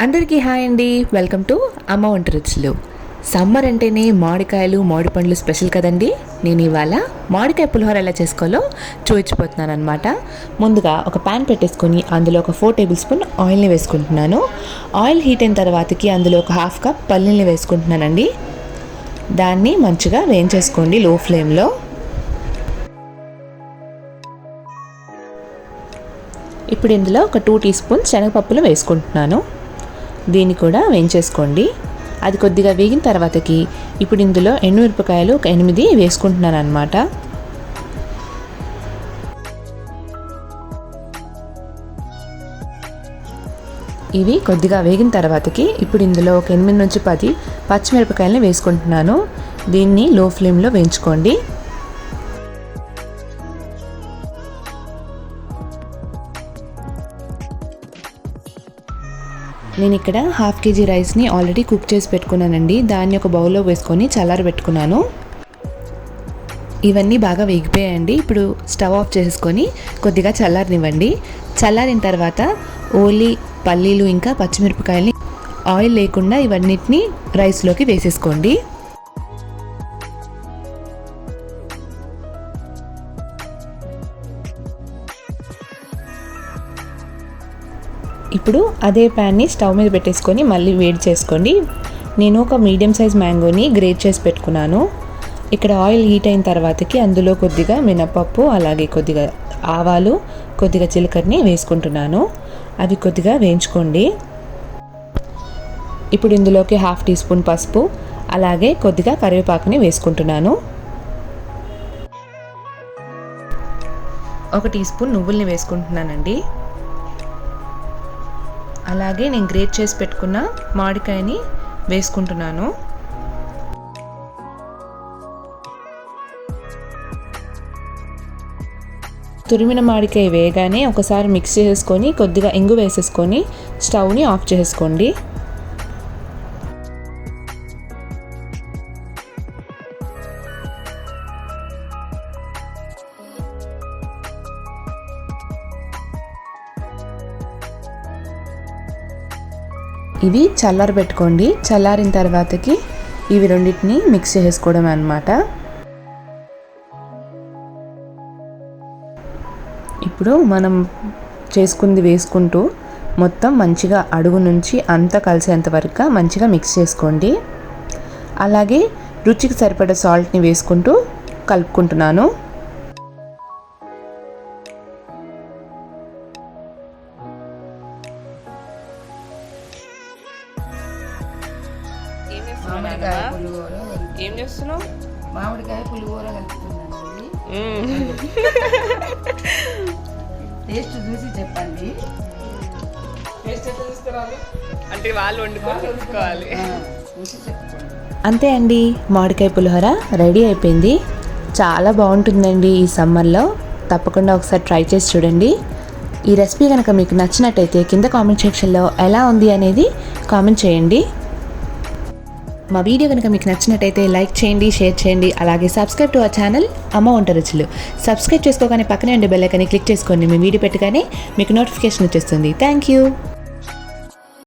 అందరికీ హాయ్ అండి. Welcome to అమ్మ వంట రుచులు. సమ్మర్ అంటేనే మామిడికాయలు మామిడి పండ్లు స్పెషల్ కదండి. నేను ఇవాళ మామిడికాయ పులిహోర ఎలా చేసుకోవాలో చూపించిపోతున్నాను అనమాట. ముందుగా ఒక ప్యాన్ పెట్టేసుకొని అందులో ఒక 4 టేబుల్ స్పూన్ ఆయిల్ని వేసుకుంటున్నాను. ఆయిల్ హీట్ అయిన తర్వాతకి అందులో ఒక హాఫ్ కప్ పల్లీల్ని వేసుకుంటున్నానండి. దాన్ని మంచిగా వేయించేసుకోండి లో ఫ్లేమ్లో. ఇప్పుడు ఇందులో ఒక 2 టీ స్పూన్స్ శనగపప్పులు వేసుకుంటున్నాను. దీన్ని కూడా వేయించేసుకోండి. అది కొద్దిగా వేగిన తర్వాతకి ఇప్పుడు ఇందులో ఎండుమిరపకాయలు ఒక 8 వేసుకుంటున్నాను అనమాట. ఇవి కొద్దిగా వేగిన తర్వాతకి ఇప్పుడు ఇందులో ఒక 8 నుంచి 10 పచ్చిమిరపకాయలని వేసుకుంటున్నాను. దీన్ని లో ఫ్లేమ్లో వేయించుకోండి. నేను ఇక్కడ హాఫ్ కేజీ రైస్ని ఆల్రెడీ కుక్ చేసి పెట్టుకున్నానండి. దాన్ని ఒక బౌల్లో వేసుకొని చల్లారబెట్టుకున్నాను. ఇవన్నీ బాగా వేగిపోయాయండి. ఇప్పుడు స్టవ్ ఆఫ్ చేసుకొని కొద్దిగా చల్లారనివ్వండి. చల్లారిన తర్వాత ఓన్లీ పల్లీలు ఇంకా పచ్చిమిరపకాయలని ఆయిల్ లేకుండా ఇవన్నిటిని రైస్లోకి వేసేసుకోండి. ఇప్పుడు అదే ప్యాన్ని స్టవ్ మీద పెట్టేసుకొని మళ్ళీ వేడి చేసుకోండి. నేను ఒక మీడియం సైజ్ మ్యాంగోని గ్రేట్ చేసి పెట్టుకున్నాను. ఇక్కడ ఆయిల్ హీట్ అయిన తర్వాతకి అందులో కొద్దిగా మినపప్పు, అలాగే కొద్దిగా ఆవాలు, కొద్దిగా జీలకర్రని వేసుకుంటున్నాను. అవి కొద్దిగా వేయించుకోండి. ఇప్పుడు ఇందులోకి హాఫ్ టీ స్పూన్ పసుపు, అలాగే కొద్దిగా కరివేపాకుని వేసుకుంటున్నాను. 1 టీ స్పూన్ నువ్వుల్ని వేసుకుంటున్నానండి. అలాగే నేను గ్రేట్ చేసి పెట్టుకున్న మామిడికాయని వేసుకుంటున్నాను. తురిమిన మామిడికాయ వేయగానే ఒకసారి మిక్స్ చేసుకొని కొద్దిగా ఇంగు వేసేసుకొని స్టవ్ని ఆఫ్ చేసుకోండి. ఇవి చల్లారబెట్టుకోండి. చల్లారిన తర్వాతకి ఇవి రెండింటిని మిక్స్ చేసుకోవడం అన్నమాట. ఇప్పుడు మనం చేసుకుంది వేసుకుంటూ మొత్తం మంచిగా అడుగు నుంచి అంతా కలిసేంత వరకు మంచిగా మిక్స్ చేసుకోండి. అలాగే రుచికి సరిపడా సాల్ట్ని వేసుకుంటూ కలుపుకుంటున్నాను. ఏం చేస్తున్నావు? మామిడికాయ పులిహోర కలుపుతున్నానండి. టేస్ట్ చూసి చెప్పండి. టేస్ట్ ఎట్లా తీసుకురావాలి అంటే వాళ్ళు వండుకొని తెలుసుకోవాలి. చూసి చెప్పండి. అంతే అండి, మామిడికాయ పులిహోర రెడీ అయిపోయింది. చాలా బాగుంటుందండి ఈ సమ్మర్లో. తప్పకుండా ఒకసారి ట్రై చేసి చూడండి. ఈ రెసిపీ కనుక మీకు నచ్చినట్టయితే కింద కామెంట్ సెక్షన్లో ఎలా ఉంది అనేది కామెంట్ చేయండి. మా వీడియో కనుక మీకు నచ్చినట్టయితే లైక్ చేయండి, షేర్ చేయండి. అలాగే సబ్స్క్రైబ్ టు అవర్ ఛానల్ అమ్మ వంట రుచులు. సబ్స్క్రైబ్ చేసుకోగానే పక్కనే ఉండే బెల్ ఐకాన్ని క్లిక్ చేసుకోండి. మేము వీడియో పెట్టగానే మీకు నోటిఫికేషన్ వచ్చేస్తుంది. Thank you.